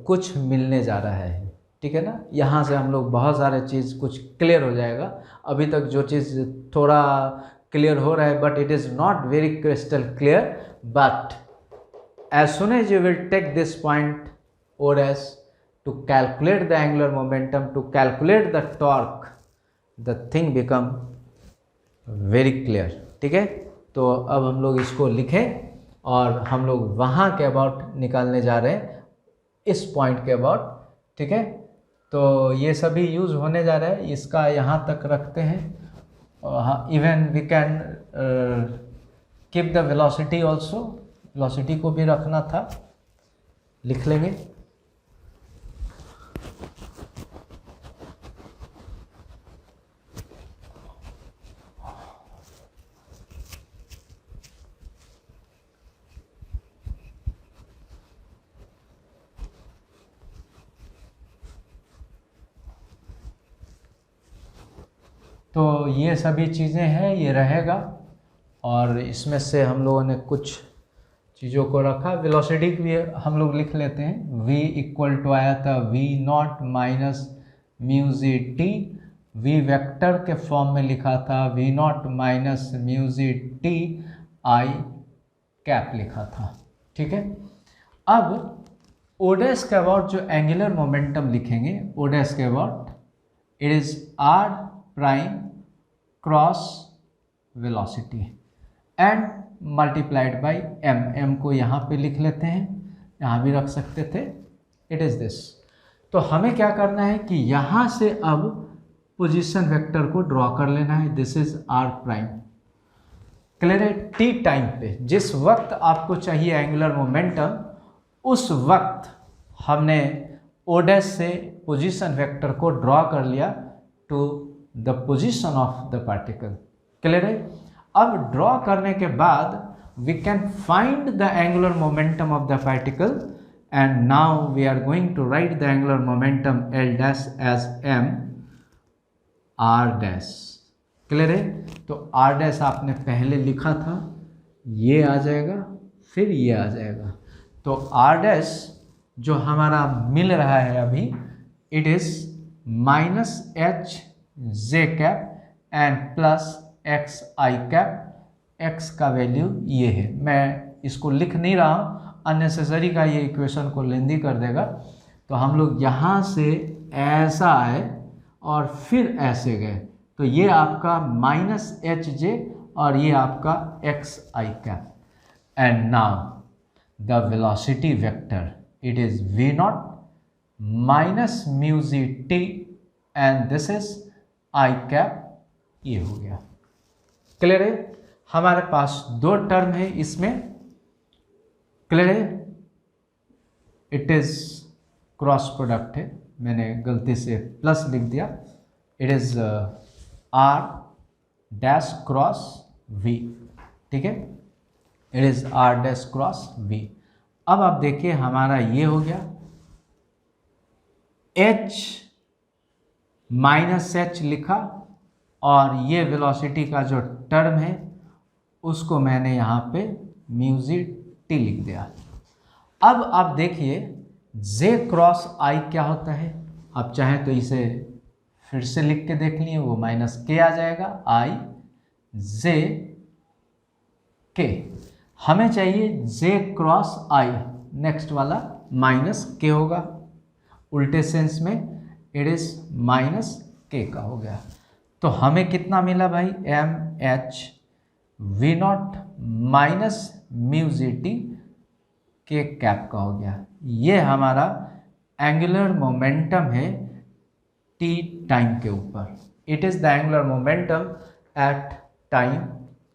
कुछ मिलने जा रहा है, ठीक है ना। यहाँ से हम लोग बहुत सारे चीज़ कुछ क्लियर हो जाएगा। अभी तक जो चीज़ थोड़ा क्लियर हो रहा है but it is not very crystal clear, but as soon as you will take this point or as to calculate the angular momentum, to calculate the torque, the thing become very clear, ठीक है। तो अब हम लोग इसको लिखें और हम लोग वहाँ के अबाउट निकालने जा रहे हैं, इस पॉइंट के अबाउट, ठीक है। तो ये सभी यूज़ होने जा रहा है, इसका यहाँ तक रखते हैं। हाँ, even we can keep the velocity also, velocity को भी रखना था, लिख लेंगे। तो ये सभी चीज़ें हैं, ये रहेगा और इसमें से हम लोगों ने कुछ चीज़ों को रखा। वेलोसिटी भी हम लोग लिख लेते हैं। v इक्वल टू आया था v naught minus mu G T, v vector के फॉर्म में लिखा था v naught minus mu G T I cap लिखा था, ठीक है। अब ओडेस के अबाउट जो एंगुलर मोमेंटम लिखेंगे, ओडेस के about it is r prime cross velocity and multiplied by m. M को यहाँ पे लिख लेते हैं, यहाँ भी रख सकते थे, इट इज़ दिस। तो हमें क्या करना है कि यहाँ से अब पोजीशन वेक्टर को ड्रॉ कर लेना है। This is r prime. Clear है? टी टाइम पे जिस वक्त आपको चाहिए एंगुलर मोमेंटम, उस वक्त हमने ओ डैश से पोजीशन वेक्टर को ड्रॉ कर लिया to the position of the particle. Clear है? अब ड्रॉ करने के बाद we can find the angular momentum of the particle, and now we are going to write the angular momentum L dash as m r dash। Clear है? तो r dash आपने पहले लिखा था, ये आ जाएगा, फिर ये आ जाएगा। तो r dash जो हमारा मिल रहा है अभी, it is minus h J cap and plus x i cap. x का वैल्यू ये है। मैं इसको लिख नहीं रहा हूँ, अननेसेसरी का ये इक्वेशन को लेंदी कर देगा। तो हम लोग यहाँ से ऐसा आए और फिर ऐसे गए, तो ये आपका माइनस एच जे और ये आपका x i cap. And now the velocity vector, it is v naught minus mu ji t and this is i cap. ये हो गया। क्लियर है? हमारे पास दो टर्म है इसमें। क्लियर है? इट इज क्रॉस प्रोडक्ट है, मैंने गलती से प्लस लिख दिया। It is are dash cross v. ठीक है? It is are dash cross v. अब आप देखिए हमारा ये हो गया, एच माइनस एच लिखा और ये वेलोसिटी का जो टर्म है उसको मैंने यहाँ पे म्यूजी टी लिख दिया। अब आप देखिए जे क्रॉस आई क्या होता है। आप चाहें तो इसे फिर से लिख के देख लिए, वो माइनस के आ जाएगा, आई जे के। हमें चाहिए जे क्रॉस आई, नेक्स्ट वाला माइनस के होगा, उल्टे सेंस में इट इज माइनस के का हो गया। तो हमें कितना मिला भाई, M H we naught minus mu G T के कैप का हो गया। ये हमारा एंगुलर मोमेंटम है टी टाइम के ऊपर। It is the angular momentum at time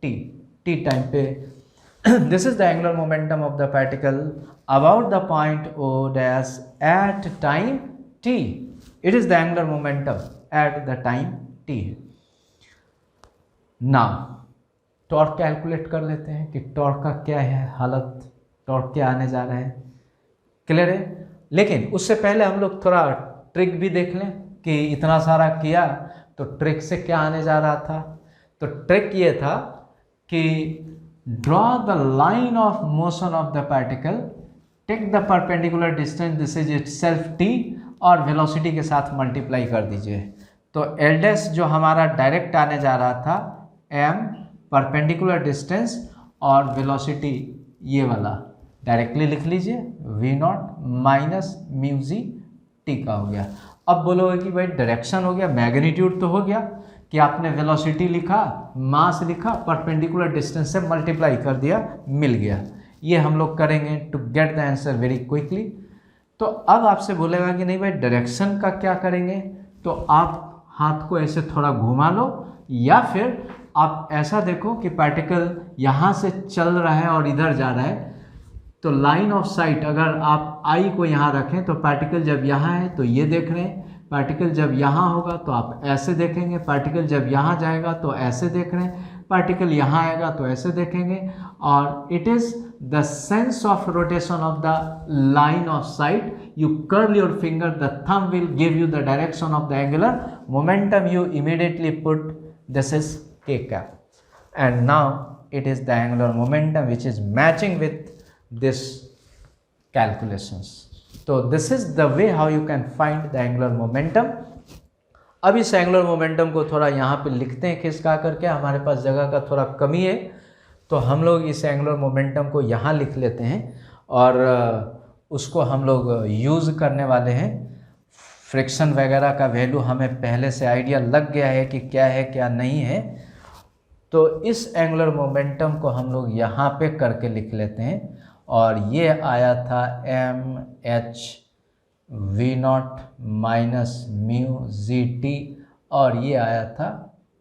T. T time पे this is the angular momentum of the particle about the point O dash at time T. It is the angular momentum at the time T. Now torque calculate कर लेते हैं कि टॉर्क का क्या है हालत, टॉर्क क्या आने जा रहा है। क्लियर है? लेकिन उससे पहले हम लोग थोड़ा ट्रिक भी देख लें कि इतना सारा किया तो ट्रिक से क्या आने जा रहा था। तो ट्रिक ये था कि draw the line of motion of the particle, take the perpendicular distance, this is itself t, और वेलोसिटी के साथ मल्टीप्लाई कर दीजिए। तो एल डैश जो हमारा डायरेक्ट आने जा रहा था, एम परपेंडिकुलर डिस्टेंस, और वेलोसिटी ये वाला डायरेक्टली लिख लीजिए, वी नॉट माइनस म्यू जी टी का हो गया। अब बोलोगे कि भाई डायरेक्शन हो गया, मैग्नीट्यूड तो हो गया कि आपने वेलोसिटी लिखा, मास लिखा, परपेंडिकुलर डिस्टेंस से मल्टीप्लाई कर दिया, मिल गया। ये हम लोग करेंगे to get the answer very quickly. तो अब आपसे बोलेगा कि नहीं भाई डायरेक्शन का क्या करेंगे, तो आप हाथ को ऐसे थोड़ा घुमा लो, या फिर आप ऐसा देखो कि पार्टिकल यहाँ से चल रहा है और इधर जा रहा है, तो लाइन ऑफ साइट अगर आप आई को यहाँ रखें तो पार्टिकल जब यहाँ है तो ये देख रहे हैं, पार्टिकल जब यहाँ होगा तो आप ऐसे देखेंगे, पार्टिकल जब यहाँ जाएगा तो ऐसे देख रहे हैं, पार्टिकल यहाँ आएगा तो ऐसे देखेंगे। और it is the sense of rotation of the line of site. You curl your finger, the thumb will give you the direction of the angular momentum, you immediately put this is k cap, and now it is the angular momentum which is matching with this calculations. So this is the way how you can find the angular momentum. अब इस एंगुलर मोमेंटम को थोड़ा यहाँ पे लिखते हैं खिसका करके, हमारे पास जगह का थोड़ा कमी है, तो हम लोग इस एंगुलर मोमेंटम को यहाँ लिख लेते हैं और उसको हम लोग यूज़ करने वाले हैं। फ्रिक्शन वगैरह का वैल्यू हमें पहले से आइडिया लग गया है कि क्या है क्या नहीं है, तो इस एंगुलर मोमेंटम को हम लोग यहाँ पे करके लिख लेते हैं। और ये आया था m H we naught minus mu ji t, और ये आया था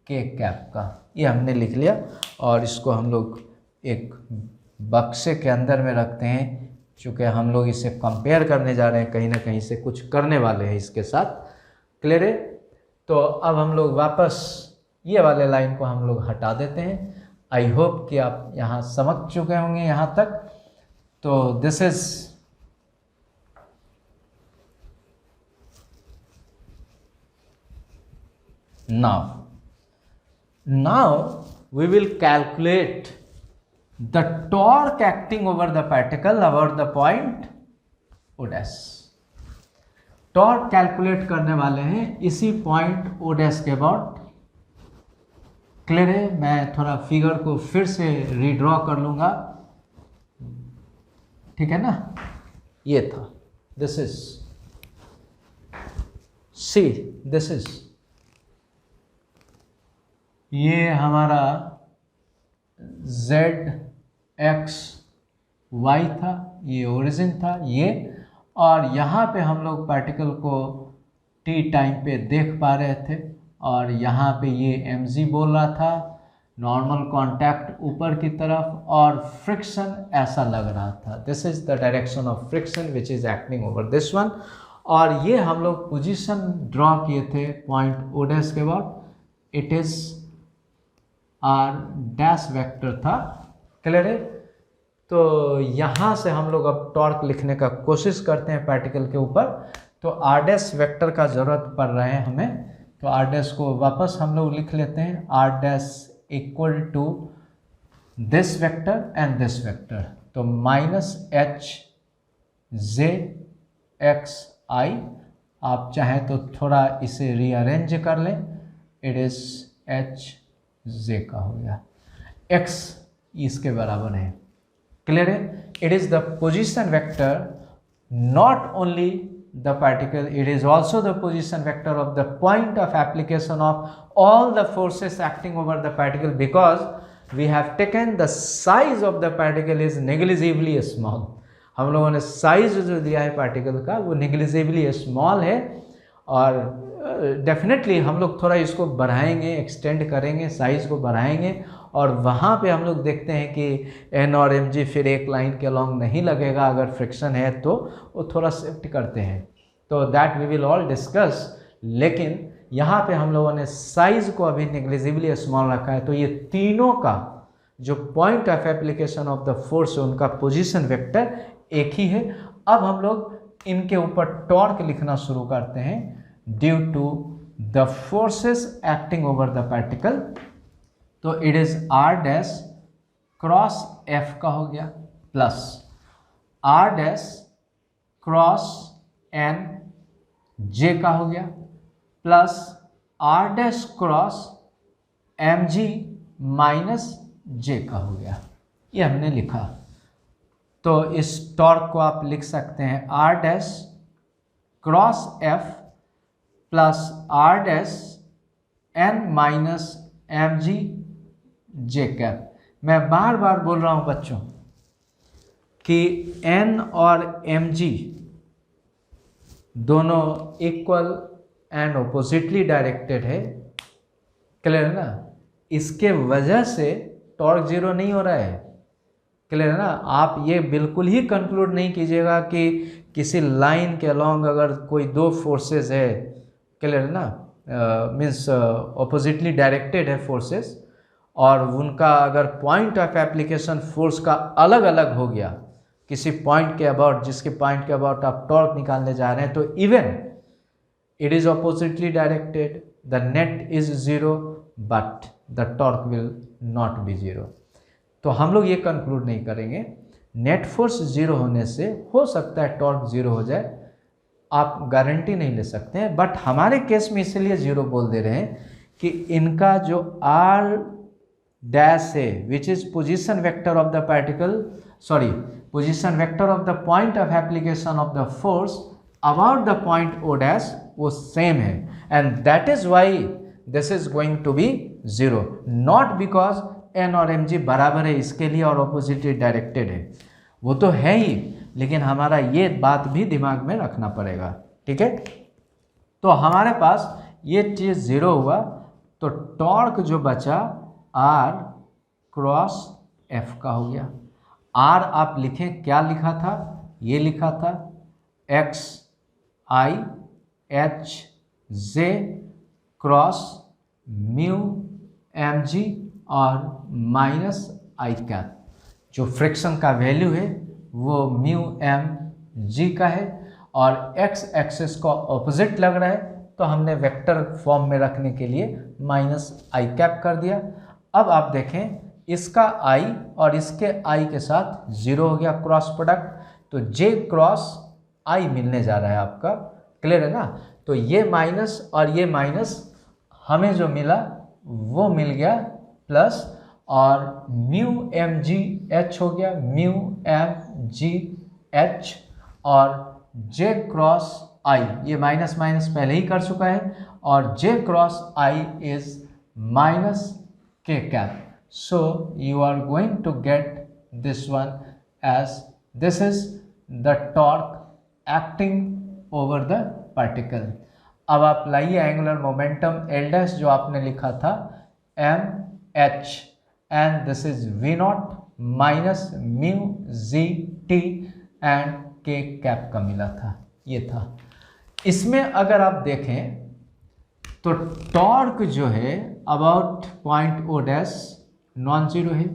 के कैप का, ये हमने लिख लिया। और इसको हम लोग एक बक्से के अंदर में रखते हैं, चूँकि हम लोग इसे कंपेयर करने जा रहे हैं, कहीं ना कहीं से कुछ करने वाले हैं इसके साथ। क्लियर है? तो अब हम लोग वापस ये वाले लाइन को हम लोग हटा देते हैं। आई होप कि आप यहाँ समझ चुके होंगे यहाँ तक। तो this is now we will calculate the torque acting over the particle about the point O dash। Torque calculate करने वाले हैं इसी पॉइंट O dash के अबाउट। क्लियर है? मैं थोड़ा फिगर को फिर से रीड्रॉ कर लूँगा, ठीक है ना। ये था, this is c, this is, ये हमारा z x y था, ये ओरिजिन था ये, और यहाँ पे हम लोग पार्टिकल को t टाइम पे देख पा रहे थे, और यहाँ पे ये mg बोल रहा था, नॉर्मल कांटेक्ट ऊपर की तरफ, और फ्रिक्शन ऐसा लग रहा था। This is the direction of friction which is acting over this one. और ये हम लोग पोजीशन ड्रॉ किए थे पॉइंट O डैश के बाद, it is are dash vector था। क्लियर है? तो यहाँ से हम लोग अब टॉर्क लिखने का कोशिश करते हैं पार्टिकल के ऊपर। तो आर डैश वेक्टर का ज़रूरत पड़ रहा है हमें, तो आर डैश को वापस हम लोग लिख लेते हैं, r dash equal to this vector and this vector. तो minus h j x i, आप चाहें तो थोड़ा इसे रीअरेंज कर लें, इट इज़ एच जे का हो गया, x इसके बराबर है। क्लियर है? It is the position vector, not only the particle, it is also the position vector of the point of application of all the forces acting over the particle, because we have taken the size of the particle is negligibly small. हम लोगों ने साइज जो दिया है पार्टिकल का वो नेग्लिजिबली स्मॉल है, और डेफिनेटली हम लोग थोड़ा इसको बढ़ाएंगे, एक्सटेंड करेंगे, साइज़ को बढ़ाएंगे, और वहाँ पे हम लोग देखते हैं कि एन और एम जी फिर एक लाइन के अलॉन्ग नहीं लगेगा, अगर फ्रिक्शन है तो वो थोड़ा शिफ्ट करते हैं, तो that we will all discuss. लेकिन यहाँ पे हम लोगों ने साइज़ को अभी नेग्लिजिबली स्मॉल रखा है, तो ये तीनों का जो point of application of the force है उनका पोजिशन वेक्टर एक ही है। अब हम लोग इनके ऊपर टॉर्क लिखना शुरू करते हैं, due to the forces acting over the particle. तो it is are dash cross F का हो गया, plus are dash cross N J का हो गया, plus are dash cross M G minus J का हो गया। ये हमने लिखा। तो इस टॉर्क को आप लिख सकते हैं r dash cross f plus are dash n minus m g j cap. मैं बार बार बोल रहा हूँ बच्चों कि एन और एम जी दोनों इक्वल एंड ओपोजिटली डायरेक्टेड है। क्लियर है ना? इसके वजह से टॉर्क जीरो नहीं हो रहा है। क्लियर है ना? आप ये बिल्कुल ही कंक्लूड नहीं कीजिएगा कि किसी लाइन के अलॉन्ग अगर कोई दो फोर्सेस है, क्लियर है ना, मीन्स ऑपोजिटली डायरेक्टेड है फोर्सेस, और उनका अगर पॉइंट ऑफ एप्लीकेशन फोर्स का अलग अलग हो गया किसी पॉइंट के अबाउट, जिसके पॉइंट के अबाउट आप टॉर्क निकालने जा रहे हैं, तो even it is oppositely directed, the net is zero but the torque will not be zero. तो हम लोग ये कंक्लूड नहीं करेंगे, नेट फोर्स जीरो होने से हो सकता है टॉर्क जीरो हो जाए, आप गारंटी नहीं ले सकते हैं, बट हमारे केस में इसलिए जीरो बोल दे रहे हैं कि इनका जो आर डैश है which is position vector of the particle, sorry position vector of the point of application of the force about the point O dash, वो सेम है, and that is why this is going to be zero, not because n और एम जी बराबर है इसके लिए और ऑपोजिटली डायरेक्टेड है, वो तो है ही, लेकिन हमारा ये बात भी दिमाग में रखना पड़ेगा, ठीक है। तो हमारे पास ये चीज़ ज़ीरो हुआ, तो टॉर्क जो बचा आर क्रॉस एफ का हो गया। आर आप लिखें, क्या लिखा था, ये लिखा था x i h j cross mu M g और माइनस आई कैप। जो फ्रिक्शन का वैल्यू है वो म्यू एम जी का है और एक्स एक्सिस का ऑपोजिट लग रहा है, तो हमने वेक्टर फॉर्म में रखने के लिए माइनस आई कैप कर दिया। अब आप देखें, इसका आई और इसके आई के साथ ज़ीरो हो गया क्रॉस प्रोडक्ट, तो जे क्रॉस आई मिलने जा रहा है आपका, क्लियर है ना। तो ये माइनस और ये माइनस हमें जो मिला वो मिल गया प्लस, और म्यू एम जी एच हो गया म्यू एम जी एच, और जे क्रॉस आई, ये माइनस माइनस पहले ही कर चुका है, और j cross i is minus k cap. So you are going to get this one as this is the torque acting over the particle. अब आप लाइए एंगुलर मोमेंटम एल डैश जो आपने लिखा था m h, and this is v naught minus mu ji t and के कैप का मिला था, ये था। इसमें अगर आप देखें तो टॉर्क जो है about point O dash non zero है,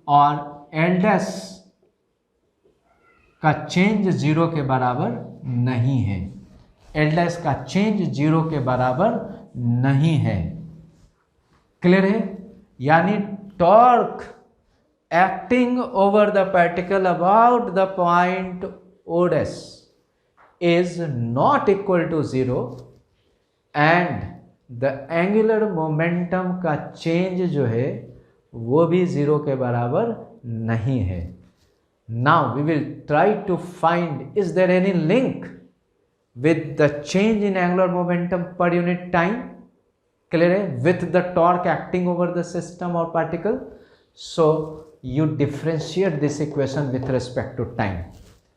और एल डैश का चेंज जीरो के बराबर नहीं है, एल डैश का चेंज जीरो के बराबर नहीं है, क्लियर है। यानी torque acting over the particle about the point O dash is not equal to zero, and the angular momentum का चेंज जो है वो भी जीरो के बराबर नहीं है। Now we will try to find is there any link with the change in angular momentum per unit time, clear है, with the torque acting over the system or particle. So you differentiate this equation with respect to time.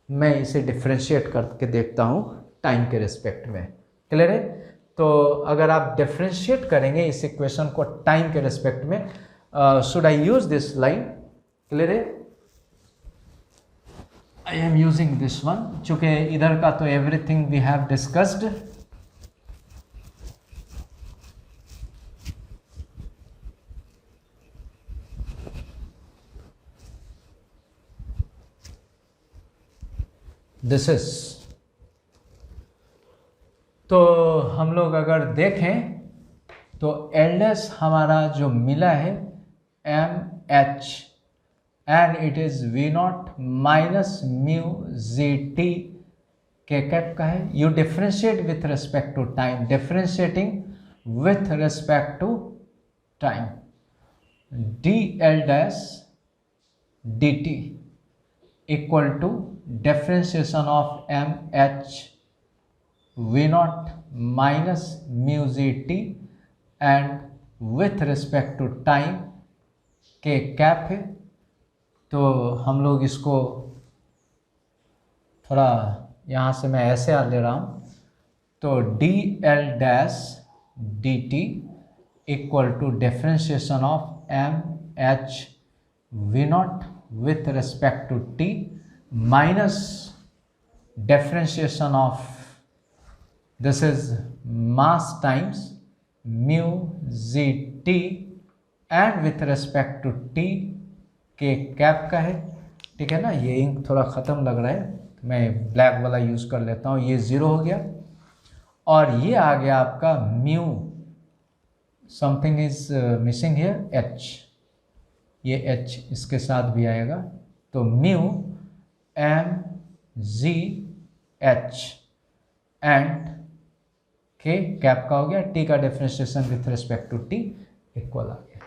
मैं इसे differentiate करके देखता हूँ टाइम के रिस्पेक्ट में, क्लियर है। तो अगर आप differentiate करेंगे इस इक्वेशन को टाइम के रिस्पेक्ट में, should I use this line, clear है। I am using this one, चूँकि इधर का तो everything we have discussed, this is, तो हम लोग अगर देखें तो एल एस हमारा जो मिला है m h and it is v naught minus mu G T के कैप का है। You differentiate with respect to time, differentiating with respect to time, d L dash D T equal to differentiation of m H we naught minus mu ji t and with respect to time k cap है। तो हम लोग इसको थोड़ा यहाँ से मैं ऐसे ले रहा हूँ, तो d L dash D T equal to differentiation of m H we naught with respect to t minus differentiation of this is mass times mu ji t and with respect to t के कैप का है, ठीक है ना। ये इंक थोड़ा ख़त्म लग रहा है, मैं ब्लैक वाला यूज़ कर लेता हूँ। ये ज़ीरो हो गया और ये आ गया आपका mu, something is missing here, H, ये एच इसके साथ भी आएगा, तो mu M G H and के कैप का हो गया, टी का differentiation with respect to T equal आ गया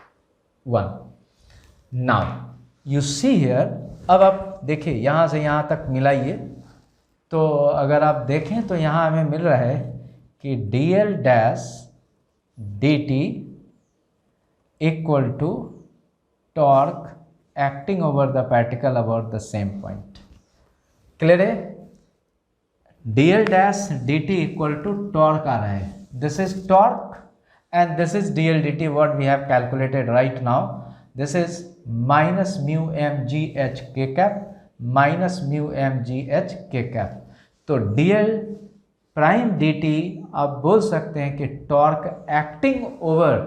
1। नाउ यू सी हियर, अब आप देखिए यहाँ से यहाँ तक मिलाइए, तो अगर आप देखें तो यहाँ हमें मिल रहा है कि D L dash D T equal to torque acting over the particle about the same point. Clear है? dl dash dt equal to torque आ रहा है, this is torque and this is dl dt what we have calculated right now. This is minus mu m g h k cap minus mu m g h k cap. तो dl प्राइम dt आप बोल सकते हैं कि torque acting over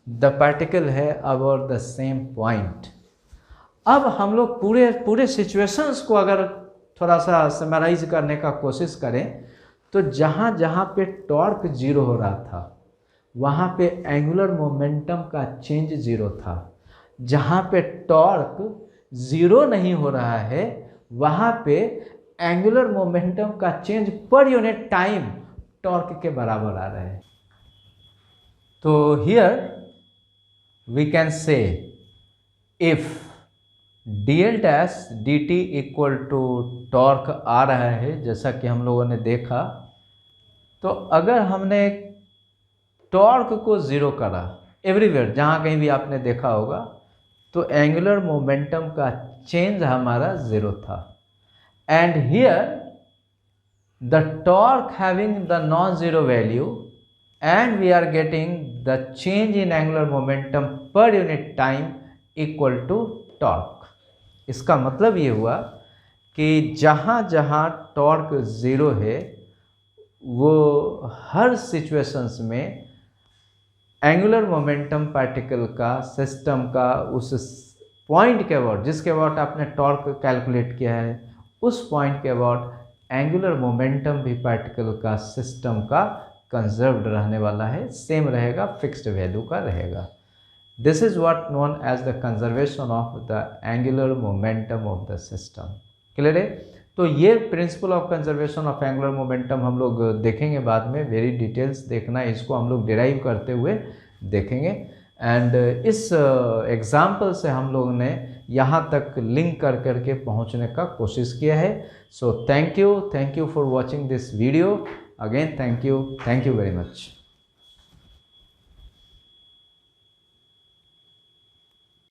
the particle है अबाउट द सेम पॉइंट। अब हम लोग पूरे सिचुएशंस को अगर थोड़ा सा समराइज करने का कोशिश करें तो जहाँ जहाँ पे टॉर्क जीरो हो रहा था वहाँ पे एंगुलर मोमेंटम का चेंज जीरो था। जहाँ पे टॉर्क जीरो नहीं हो रहा है वहाँ पे एंगुलर मोमेंटम का चेंज पर यूनिट टाइम टॉर्क के बराबर आ रहा है। तो here we can say if dl dash dt equal to torque आ रहा है, जैसा कि हम लोगों ने देखा, तो अगर हमने टॉर्क को ज़ीरो करा एवरीवेयर, जहाँ कहीं भी आपने देखा होगा, तो एंगुलर मोमेंटम का चेंज हमारा ज़ीरो था। And here the torque having the non zero value and we are getting the change in angular momentum per unit time equal to torque. इसका मतलब ये हुआ कि जहाँ जहाँ टॉर्क ज़ीरो है वो हर सिचुएशंस में एंगुलर मोमेंटम पार्टिकल का सिस्टम का उस पॉइंट के अबाउट, जिसके अबाउट आपने टॉर्क कैलकुलेट किया है, उस पॉइंट के अबाउट एंगुलर मोमेंटम भी पार्टिकल का सिस्टम का कंजर्व्ड रहने वाला है, सेम रहेगा, फिक्स्ड वैल्यू का रहेगा। This is what known as the conservation of the angular momentum of the system. Clear है? तो ये principle of conservation of angular momentum हम लोग देखेंगे बाद में, वेरी डिटेल्स देखना, इसको हम लोग डिराइव करते हुए देखेंगे। एंड इस एग्जाम्पल से हम लोग ने यहाँ तक लिंक कर करके पहुँचने का कोशिश किया है। So thank you for watching this video again, thank you very much.